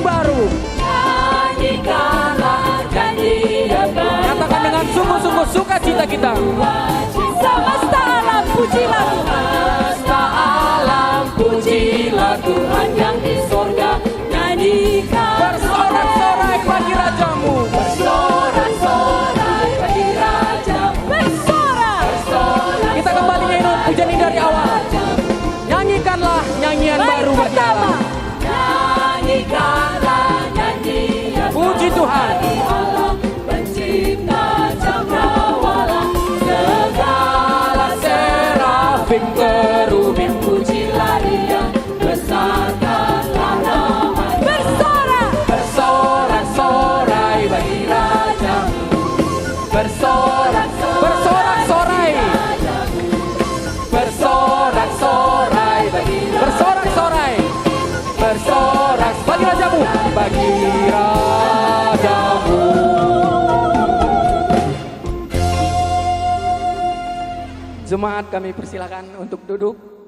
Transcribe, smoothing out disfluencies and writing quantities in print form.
baru. Nyanyikanlah janji yang baru. Nyatakan dengan sungguh-sungguh sukacita kita. Semesta alam pujilah Tuhan. Semesta alam pujilah Tuhan yang di sorga. Nyanyikan Bersorak-sorai bagi rajamu. bersorak-sorai bagi rajamu. Bersorak. Kita kembali nyanyi pujian ini dari awal. Nyanyikanlah nyanyian baru bagi Allah. Nyanyikanlah nyanyian Puji Tuhan. Allah pencipta cakrawala. Segala serafim kerubim pujilah Dia. Besarkanlah nama-Nya. Bersorak. Bersorak-sorai bagi rajamu. Bersorak-sorai. Bersorak-sorai bagi bersorak-sorai. Bersorak bagi rajamu. Bagi rajamu. Jemaat kami persilakan untuk duduk.